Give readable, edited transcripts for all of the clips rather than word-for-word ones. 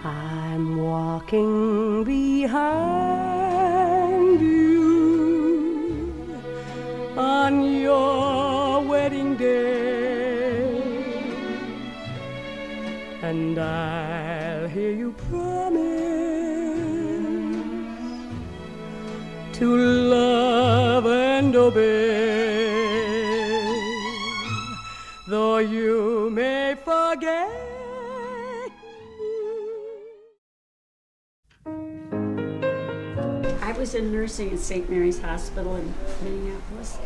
I'm walking behind you on your wedding day, and I'll hear you promise to love and obey, though you may forget. I was in nursing at St. Mary's Hospital in Minneapolis,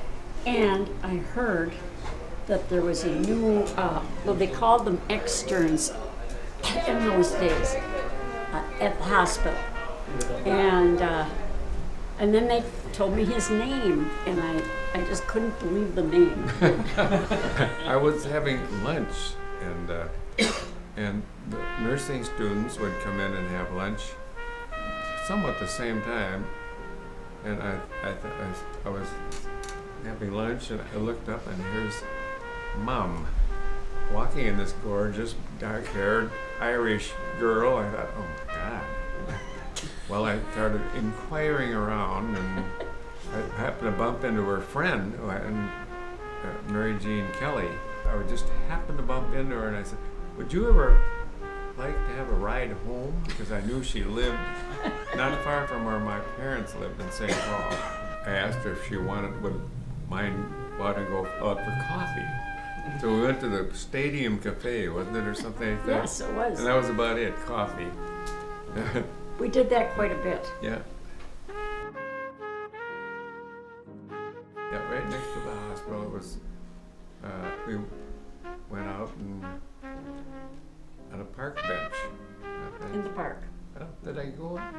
and I heard that there was a new, well, they called them externs in those days at the hospital. And then they told me his name, and I just couldn't believe the name. I was having lunch, and the nursing students would come in and have lunch somewhat the same time, and I was having lunch, and I looked up, and here's Mom walking in this gorgeous, dark-haired Irish girl. I thought, oh my God. Well, I started inquiring around, and I happened to bump into her friend, Mary Jean Kelly. I would just happen to bump into her, and I said, would you ever like to have a ride home? Because I knew she lived not far from where my parents lived in St. Paul. I asked her if she would mind wanting to go out for coffee. So we went to the Stadium Cafe, wasn't it, or something like that? Yes, it was. And that was about it, coffee. We did that quite a bit. Yeah. Yeah, right next to the hospital. It was, we went out and on a park bench. In the park. Did I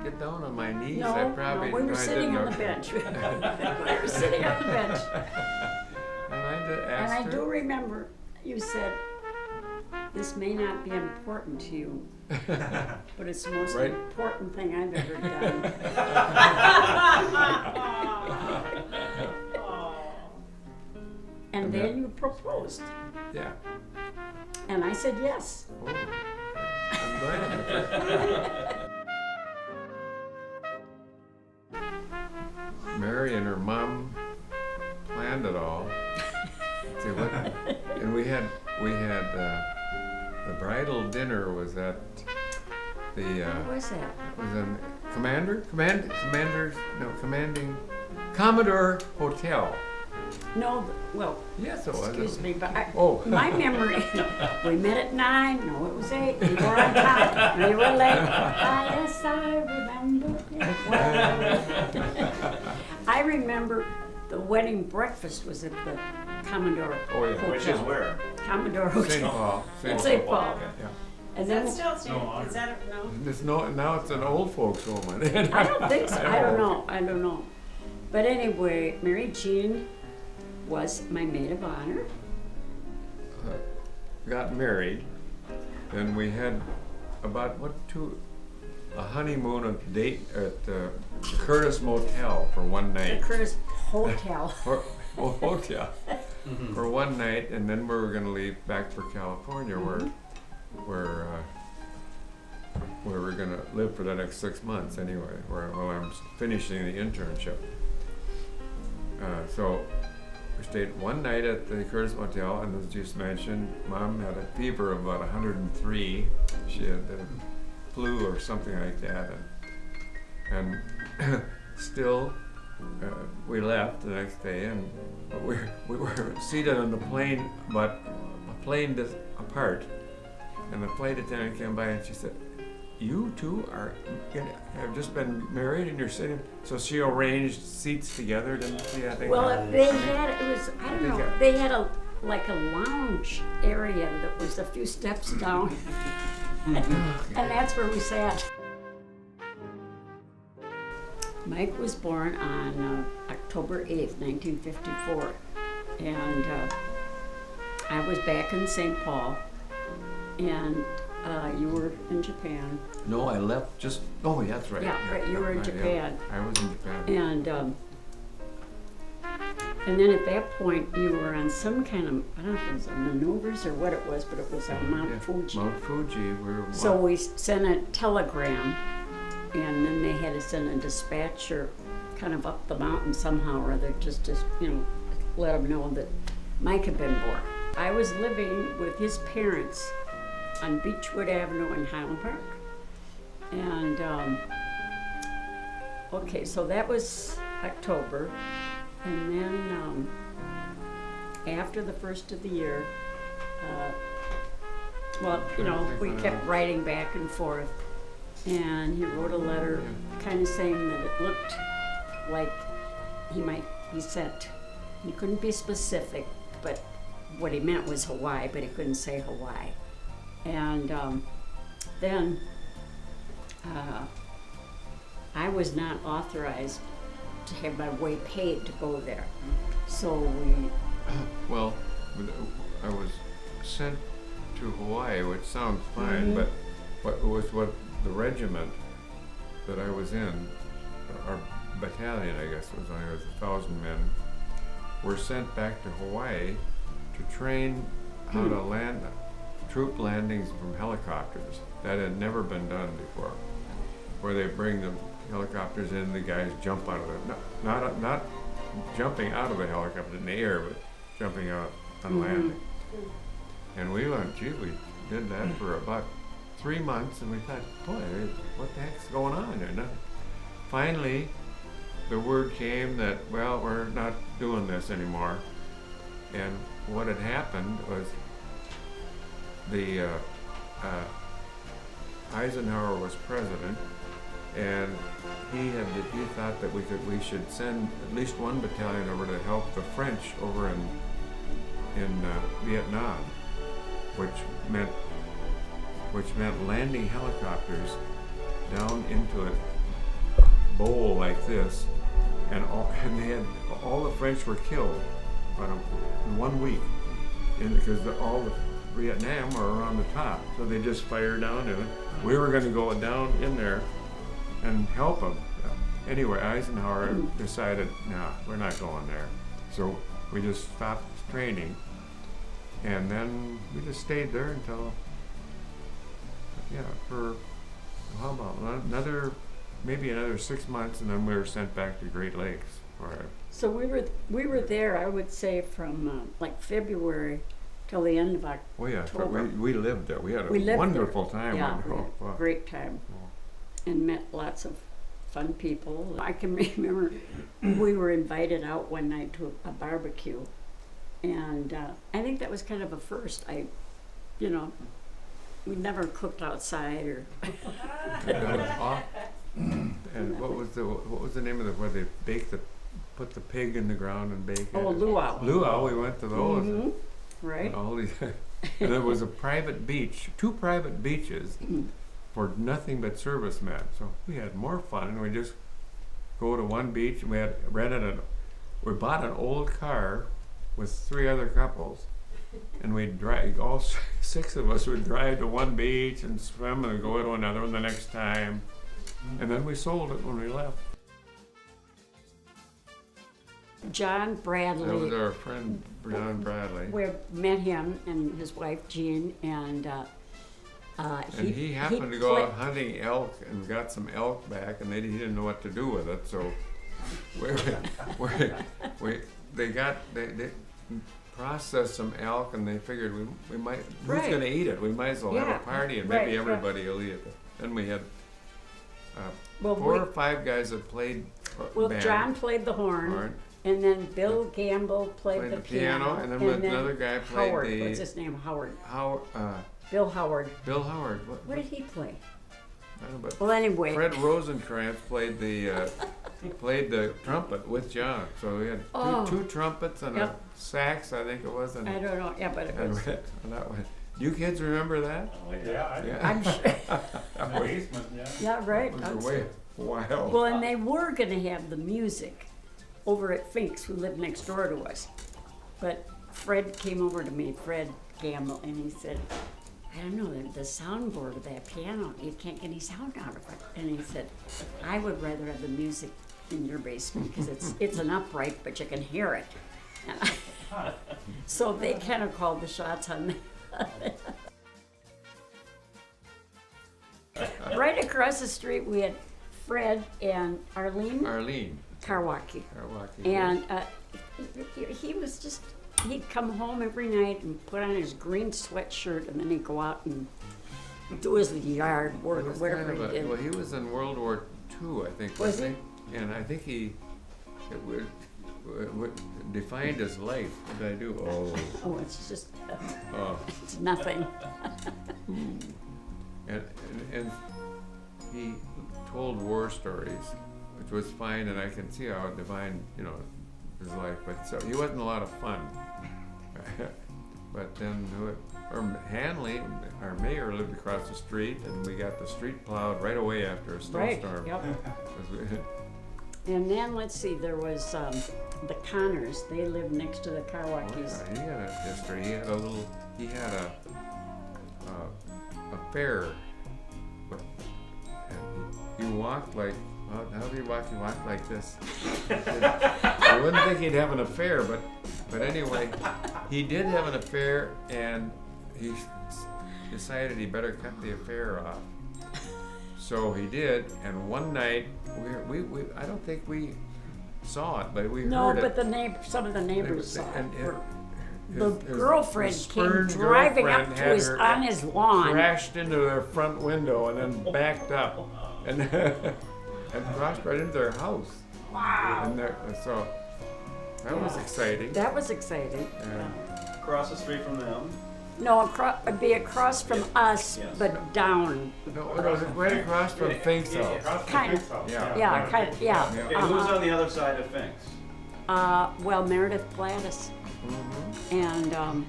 get down on my knees? No, I probably, no, we were sitting on the bench. We were sitting on the bench. And I asked And I her. do remember you said, this may not be important to you, but it's the most Right. important thing I've ever done. And then you proposed. Yeah. And I said yes. Oh, I'm glad. Mary and her mom planned it all. See what? And we had the bridal dinner was at the. What was that? Was in Commanding Commodore Hotel. No, well, Yes, it was. excuse me, but my Oh. memory, we met at 9, no, it was 8, we were on time, we were late. Yes, I remember it well. I remember the wedding breakfast was at the Commodore Oh, yeah. Hotel. Which is where? Commodore Hotel. St. Paul. At St. Paul. Yeah. And Is then, that still standing? No, Is that a, no? There's now it's an old folks home. I don't think so, I don't know. But anyway, Mary Jean was my maid of honor. Got married, and we had about a honeymoon date at the Curtis Motel for one The night. Curtis Hotel. Hotel for one night, and then we were going to leave back for California, where we were going to live for the next 6 months anyway, while I'm finishing the internship. So we stayed one night at the Curtis Motel, and as just mentioned, Mom had a fever of about 103. She had the flu or something like that, and still we left the next day, and we were seated on the plane, but a plane apart, and the flight attendant came by and she said, "You two have just been married and you're sitting." So she arranged seats together, didn't she? I think. Well, they had, I don't know, they had a lounge area that was a few steps down. And that's where we sat. Mike was born on October 8th, 1954. And I was back in St. Paul. And you were in Japan. No, I left just. Oh, yeah, that's right. Yeah, right, you were in Japan. Yeah, I was in Japan. And then at that point, you were on some kind of, I don't know if it was a maneuvers or what it was, but it was on Mount Fuji. Mount Fuji. We were So we sent a telegram, and then they had to send a dispatcher kind of up the mountain somehow or other, just to, let them know that Mike had been born. I was living with his parents on Beechwood Avenue in Highland Park. And, okay, so that was October. And then after the first of the year, we kept writing back and forth. And he wrote a letter kind of saying that it looked like he might be sent. He couldn't be specific, but what he meant was Hawaii, but he couldn't say Hawaii. And then I was not authorized to have my way paid to go there. So Well, I was sent to Hawaii, which sounds fine, but what the regiment that I was in, our battalion, I guess it was 1,000 men, were sent back to Hawaii to train how to land troop landings from helicopters. That had never been done before, where they bring the helicopters in, the guys jump out of it, not jumping out of the helicopter in the air, but jumping out on landing. And we went, gee, we did that for about 3 months, and we thought, boy, what the heck's going on? And finally, the word came that, well, we're not doing this anymore. And what had happened was the Eisenhower was president, and he thought that we should send at least one battalion over to help the French over in Vietnam, which meant landing helicopters down into a bowl like this, and all the French were killed in 1 week, because all the Vietnam were around the top, so they just fired down in it. We were going to go down in there and help them. Anyway, Eisenhower decided, no, we're not going there. So we just stopped training, and then we just stayed there until, for how about maybe another 6 months, and then we were sent back to Great Lakes. So we were there, I would say, from like February till the end of October. Oh yeah, we lived there. We had a wonderful time. Yeah, great time, and met lots of fun people. I can remember we were invited out one night to a barbecue, and I think that was kind of a first. We never cooked outside or. And what was the name of where they put the pig in the ground and bake it? Oh, luau. Luau. We went to those. Mm-hmm. Right. And all these, and there was a private beach, 2 private beaches for nothing but servicemen. So we had more fun. We just go to one beach, and we bought an old car with 3 other couples, and we'd drive, all 6 of us would drive to one beach and swim and go to another one the next time. And then we sold it when we left. John Bradley. That was our friend John Bradley. We met him and his wife Jean, and he happened to go out hunting elk and got some elk back, and he didn't know what to do with it. So they processed some elk, and they figured we might. Who's going to eat it? We might as well have a party, and maybe everybody will eat it. Then we had 4 or 5 guys that played. Band. John played the horn. And then Bill Gamble played the piano, and then another guy played Howard. What's his name? Howard. Bill Howard. What did he play? I don't know, but well, anyway. Fred Rosenkrantz played the trumpet with John. So we had two trumpets and a sax, I think it was. And I don't know. Yeah, but it was. That one. You kids remember that? Yeah. I'm sure. In the basement, yeah. Yeah, right. It was way wild. Well, and they were going to have the music over at Fink's, who lived next door to us. But Fred came over to me, Fred Gamble, and he said, I don't know, the soundboard of that piano, you can't get any sound out of it. And he said, I would rather have the music in your basement because it's an upright, but you can hear it. So they kind of called the shots on me. Right across the street, we had Fred and Arlene Karwacki. And he was just, he'd come home every night and put on his green sweatshirt, and then he'd go out and do his yard work or whatever he did. Well, he was in World War II, I think, Was wasn't he? And I think it defined his life. What did I do? Oh, it's just, Oh. it's nothing. And he told war stories, which was fine, and I can see how it defined, his life. But so he wasn't a lot of fun. But then, Hanley, our mayor, lived across the street, and we got the street plowed right away after a snowstorm. Right, yep. And then, let's see, there was the Connors. They lived next to the Karwackis. He had a history. He had a fair. And he walked like, how did he walk? He walked like this. I wouldn't think he'd have an affair, but anyway, he did have an affair, and he decided he better cut the affair off. So he did, and one night, we I don't think we saw it, but we heard it. No, but some of the neighbors saw it. The His girlfriend came spurned driving up girlfriend to had on his lawn. crashed into their front window and then backed up and crashed right into their house. Wow. And so that was exciting. That was exciting. Across the street from them. No, it'd be across from us, Yes. but down. No, it was right across from Fink's house. Across from Kind of. Fink's house. Yeah, kind of, yeah. Yeah. Okay, who's on the other side of Fink's? Well, Meredith Plattis. Mm-hmm. And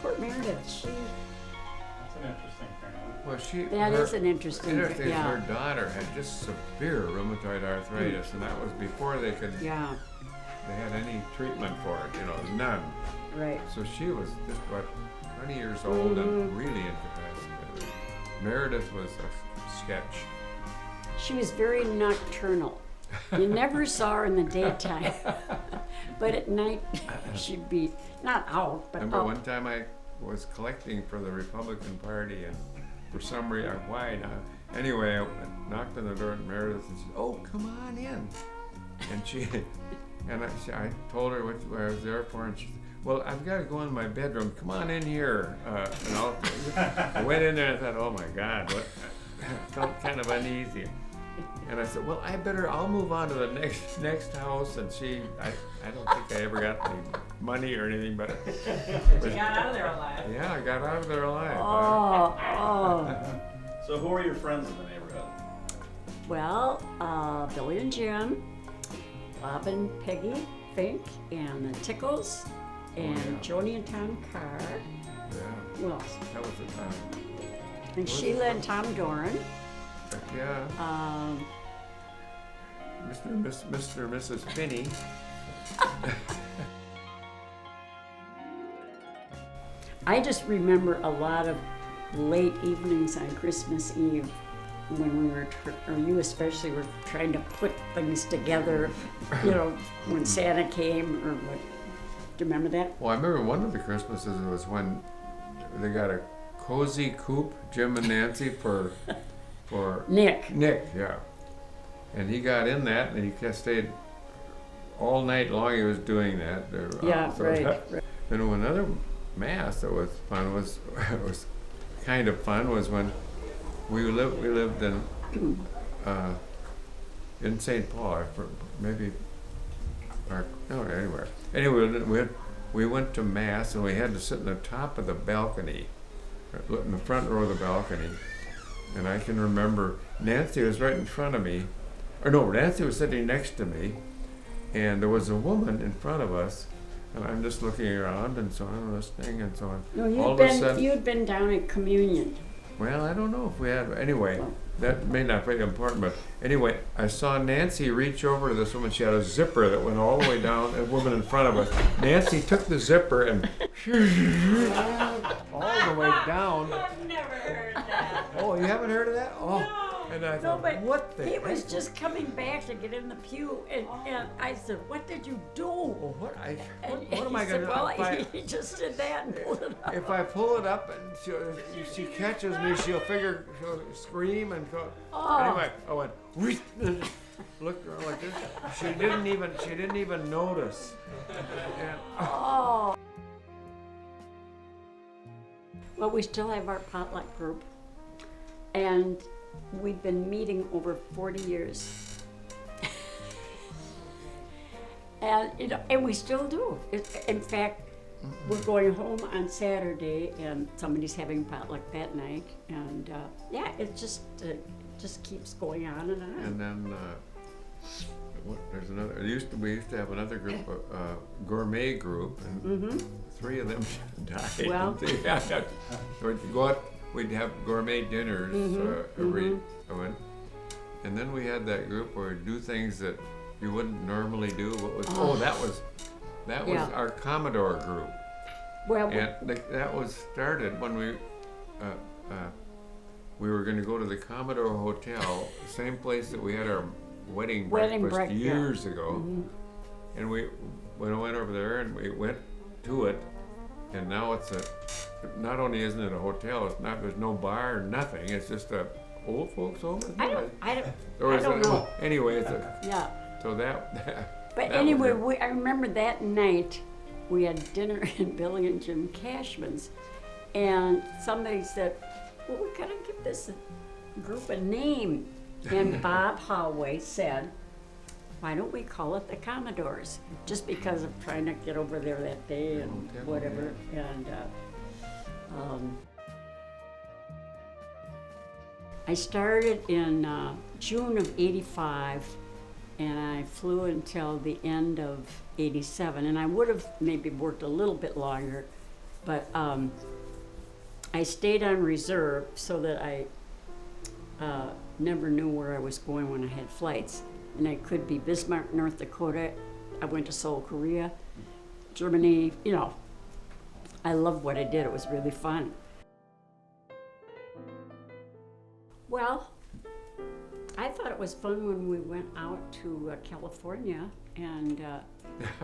poor Meredith, That's an interesting thing. Well, that is an interesting Her yeah. daughter had just severe rheumatoid arthritis, and that was before they Yeah, had any treatment for it. None. right. So she was just about 20 years old and really incapacitated. Meredith was a sketch. She was very nocturnal. You never saw her in the daytime. But at night, she'd be not out, but Remember up. one time I was collecting for the Republican Party, and for some reason, why not? Anyway, I knocked on the door at Meredith and said, "Oh, come on in." And I told her what I was there for, and she said, "Well, I've got to go in my bedroom. Come on in here." I went in there and I thought, "Oh my God," I felt kind of uneasy. And I said, "Well, I'll move on to the next house." And I don't think I ever got any money or anything, but You got out of there alive. yeah, I got out of there alive. Oh. So who are your friends in the neighborhood? Well, Billy and Jim, Bob and Peggy Fink, and the Tickles, and yeah. Joni and Tom Carr. Yeah, Who else? that was the time. And Sheila and Tom Doran. Yeah, Mr. and Mrs. Finney. I just remember a lot of late evenings on Christmas Eve when we were, or you especially, were trying to put things together, when Santa came, or what. Do you remember that? Well, I remember one of the Christmases was when they got a cozy coop, Jim and Nancy, for Nick. yeah. And he got in that, and he stayed all night long. He was doing that. Yeah, right. Then another mass that was fun was kind of fun was when we lived in St. Paul, anywhere. Anyway, we went to mass, and we had to sit in the top of the balcony, in the front row of the balcony. And I can remember Nancy was right in front of me. Nancy was sitting next to me, and there was a woman in front of us, and I'm just looking around and so on, listening and so on. No, All of a sudden, you'd been down at communion. well, I don't know if we had, anyway, that may not be important, but anyway, I saw Nancy reach over to this woman. She had a zipper that went all the way down, a woman in front of us. Nancy took the zipper and all the way down. I've never heard that. Oh, you haven't heard of that? Oh. And I No, thought, but what the he heck? was just coming back to get in the pew, and I said, "What did you do?" Well, what And am he I said, going to "Well, do? he just did that and pulled it up." If I pull it up and she catches me, she'll scream and go. Oh. Anyway, I went, "Whoosh," and looked around like this. She didn't even notice. And, Oh. Well, we still have our potluck group, and we've been meeting over 40 years. And we still do. In fact, we're going home on Saturday, and somebody's having potluck that night, and yeah, it just keeps going on and on. and then there's another. We used to have another group, gourmet group, and 3 of them died. Well. We'd go out. We'd have gourmet dinners every event, and then we had that group where we'd do things that you wouldn't normally do. What was? That was Yeah. our Commodore group, Well, and that was started when we were going to go to the Commodore Hotel, the same place that we had our wedding breakfast years ago, and we went over there and we went to it, and now it's not only isn't it a hotel, there's no bar or nothing, it's just a old folks home. I Or is don't it, know. Anyway, Yeah. so that. But that anyway, was I remember that night we had dinner in Billy and Jim Cashman's, and somebody said, "Well, we gotta give this group a name." And Bob Holloway said, "Why don't we call it the Commodores?" Just because of trying to get over there that day and whatever. And I started in June of '85. And I flew until the end of '87, and I would have maybe worked a little bit longer, but I stayed on reserve so that I never knew where I was going when I had flights. And I could be Bismarck, North Dakota. I went to Seoul, Korea, Germany. I loved what I did. It was really fun. Well, I thought it was fun when we went out to California, and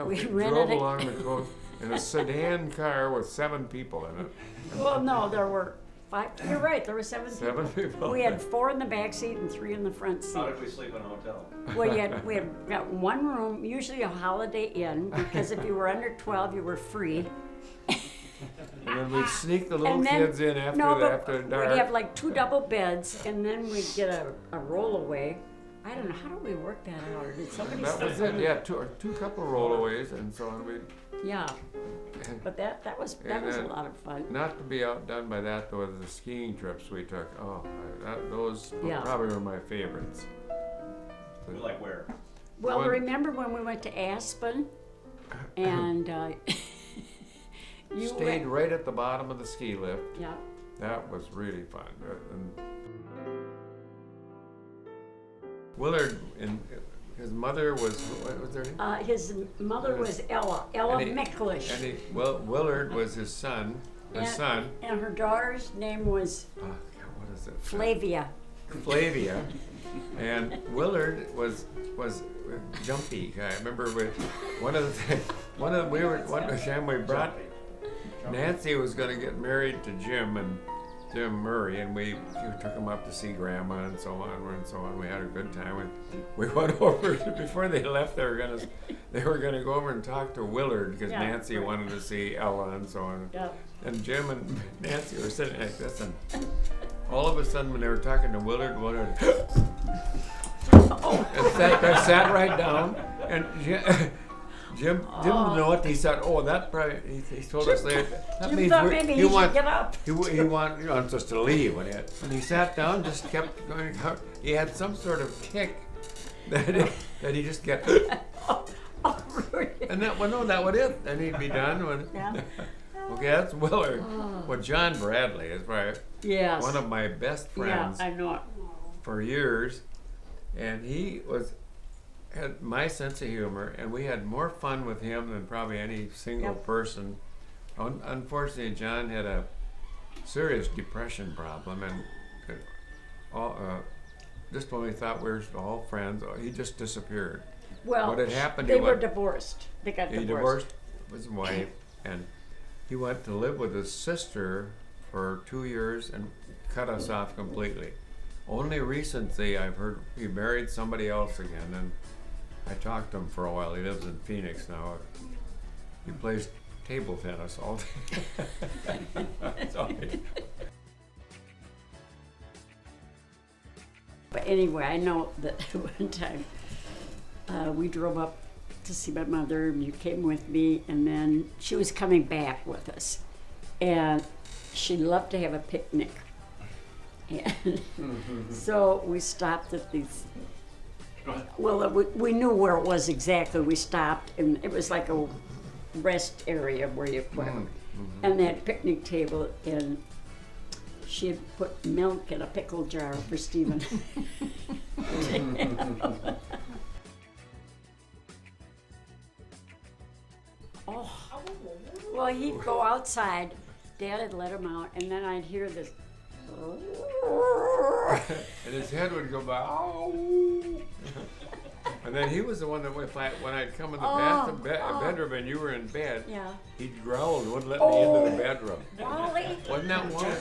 we rented drove along the coast in a sedan car with 7 people in it. Well, no, there were 5. You're right, there were 7 people. 7 people. We had 4 in the back seat and 3 in the front How seat. did we sleep in a hotel? Well, we had got 1 room, usually a Holiday Inn, because if you were under 12, you were free. And then we'd sneak the little And then- kids in after no, but after dark. we'd have like 2 double beds, and then we'd get a rollaway. I don't know, how did we work that out? Or did somebody That was say- it. Yeah, two couple rollaways, and so on. Yeah, but that was And a then- lot of fun. Not to be outdone by that, though, the skiing trips we took. Oh, those Yeah. probably were my favorites. Like where? Well, One- remember when we went to Aspen, and you Stayed went, right at the bottom of the ski lift. yeah. That was really fun. And Willard and his mother was, what was her name? His mother was Ella And he- Miklish, Willard was his son. and her daughter's name was Oh, God, what is it? Flavia. Flavia. And Willard was a jumpy guy. I remember one time we brought Nancy was going to get married to Jim Murray, and we took him up to see Grandma and so on. We had a good time. We went over before they left. They were gonna go over and talk to Willard because Yeah, Nancy right. wanted to see Ella and so on. Yeah. And Jim and Nancy were sitting like this, and all of a sudden, when they were talking to Willard and sat right down, and Jim didn't know it. He said, "Oh, that probably." He told us later. That Jim means thought maybe he should get up. He wants us to leave. And he sat down, just kept going. He had some sort of tick that he just kept. And that was it. And he'd be done. Yeah. Okay, that's Willard. Well, John Bradley is probably Yes. one of my best friends Yeah, I know it. for years, and he had my sense of humor, and we had more fun with him than probably any single Yep. person. Unfortunately, John had a serious depression problem, and just when we thought we were all friends, he just disappeared. Well, What had happened? they were divorced. They got He divorced. divorced his wife, and he went to live with his sister for 2 years and cut us off completely. Only recently I've heard he married somebody else again, and I talked to him for a while. He lives in Phoenix now. He plays table tennis all day. Sorry. But anyway, I know that one time we drove up to see my mother, and you came with me, and then she was coming back with us. And she loved to have a picnic. And so we stopped at these, well, we knew where it was exactly. We stopped, and it was like a rest area where you put and they had a picnic table, and she had put milk in a pickle jar for Stephen. Oh, well, he'd go outside. Dad had let him out, and then I'd hear this. And his head would go by, oh. And then he was the one that when I'd come in the bedroom and you were in bed, Yeah. he'd growl and wouldn't let me into the bedroom. Wally? Wasn't that one?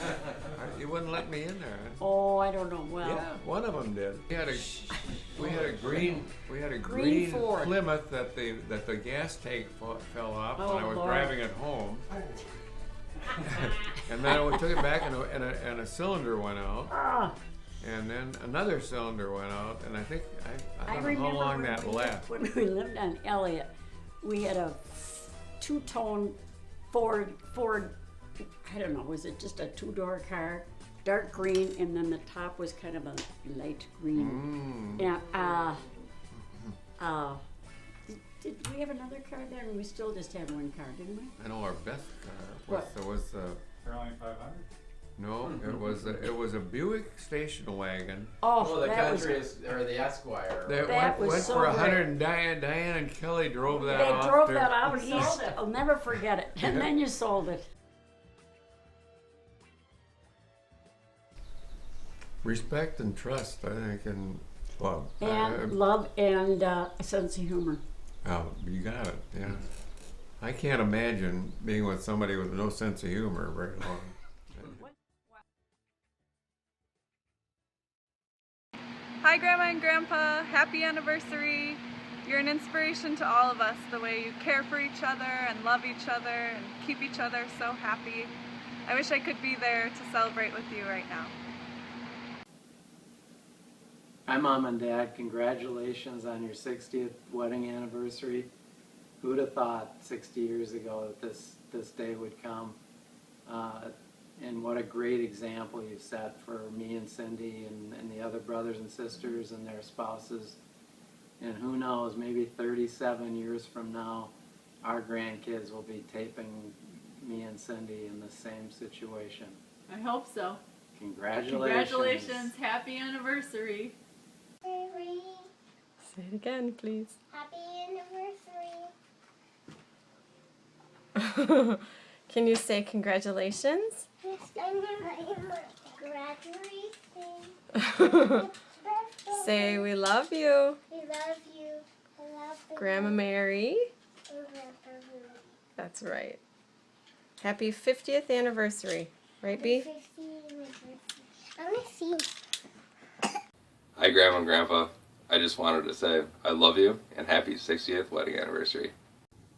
He wouldn't let me in there. Oh, I don't know. Well, Yeah, one of them did. We had a green Ford. Plymouth that the gas tank fell off Oh, when I was Lord. driving it home. And then we took it back and a cylinder went out. ah, And then another cylinder went out, and I think I I don't know remember how long when that we left. When we lived on Elliott, we had a two-tone Ford. I don't know, was it just a two-door car, dark green, and then the top was kind of a light green. Yeah. Did we have another car there? We still just had one car, didn't we? I know our best car What? was Fairline 500? no, it was a Buick station wagon. Oh, the that was. country or the Esquire. That was went so for great. 100, and Diane and Kelly drove that They off. drove to- that out You sold east. it. I'll never forget it. And then you sold it. Respect and trust, I think, and love. And love and a sense of humor. Oh, you got it. Yeah. I can't imagine being with somebody with no sense of humor very long. Hi, Grandma and Grandpa. Happy anniversary. You're an inspiration to all of us, the way you care for each other and love each other and keep each other so happy. I wish I could be there to celebrate with you right now. Hi, Mom and Dad. Congratulations on your 60th wedding anniversary. Who'd have thought 60 years ago that this day would come? And what a great example you've set for me and Cindy and the other brothers and sisters and their spouses. And who knows, maybe 37 years from now, our grandkids will be taping me and Cindy in the same situation. I hope so. Congratulations. Congratulations. Happy anniversary. Say it again, please. Happy anniversary. Can you say congratulations? Yes, congratulations. Say we love you, We love you. I love the Grandma Mary. and Grandpa Rudy. That's right. Happy 50th anniversary. Right, B? 50 anniversary. Let me see. Hi, Grandma and Grandpa. I just wanted to say I love you and happy 60th wedding anniversary.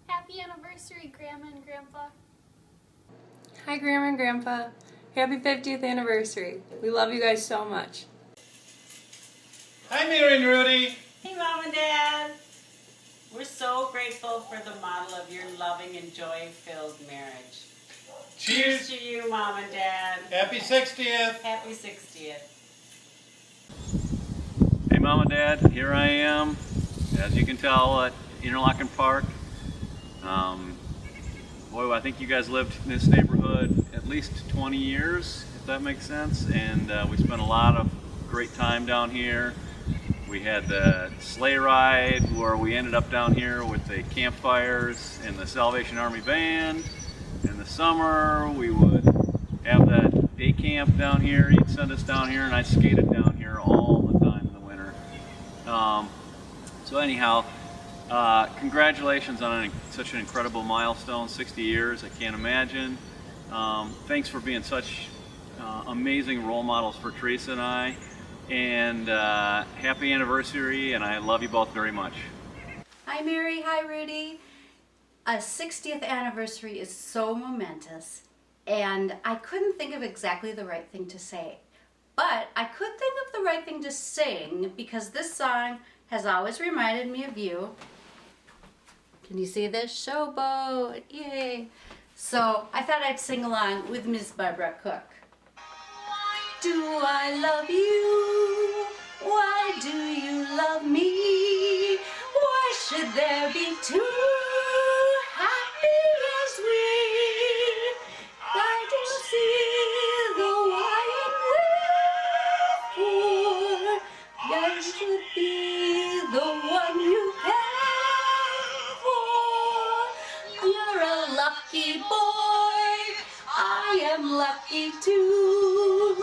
Happy anniversary, Grandma and Grandpa. Hi, Grandma and Grandpa. Happy 50th anniversary. We love you guys so much. Hi, Mary and Rudy. Hey, Mom and Dad. We're so grateful for the model of your loving and joy-filled marriage. Cheers. To you, Mom and Dad. Happy 60th. Happy 60th. Hey, Mom and Dad, here I am, as you can tell, at Interlochen Park. Boy, I think you guys lived in this neighborhood at least 20 years, if that makes sense, and we spent a lot of great time down here. We had the sleigh ride where we ended up down here with the campfires and the Salvation Army band. In the summer, we would have that day camp down here. He'd send us down here, and I skated down here all the time So anyhow, congratulations on such an incredible milestone, 60 years, I can't imagine. Thanks for being such amazing role models for Teresa and I. And happy anniversary, and I love you both very much. Hi Mary, hi Rudy. A 60th anniversary is so momentous, and I couldn't think of exactly the right thing to say. But I could think of the right thing to sing, because this song has always reminded me of you. Can you see this? Showboat, yay. So I thought I'd sing along with Miss Barbara Cook. Do I love you? Why do you love me? Why should there be two happy as we? I do see the why and wherefore. There should be the one you care for. You're a lucky boy. I am lucky too.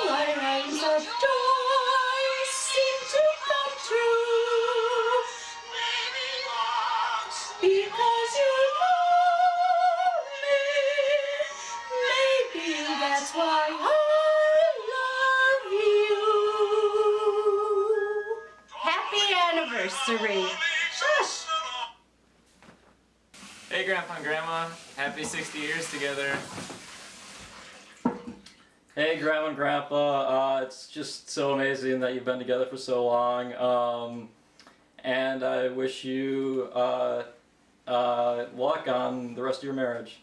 Our reigns of joy seem to come true. Because you love me. Maybe that's why I love you. Happy anniversary. Shush. Hey Grandpa and Grandma, happy 60 years together. Hey Grandma and Grandpa, it's just so amazing that you've been together for so long, and I wish you luck on the rest of your marriage.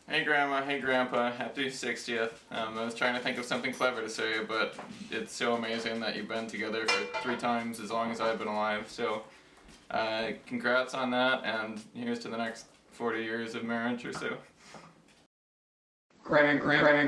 Hey Grandma, hey Grandpa, happy 60th. I was trying to think of something clever to say, but it's so amazing that you've been together for 3 times as long as I've been alive, so congrats on that, and here's to the next 40 years of marriage or so. Grandpa.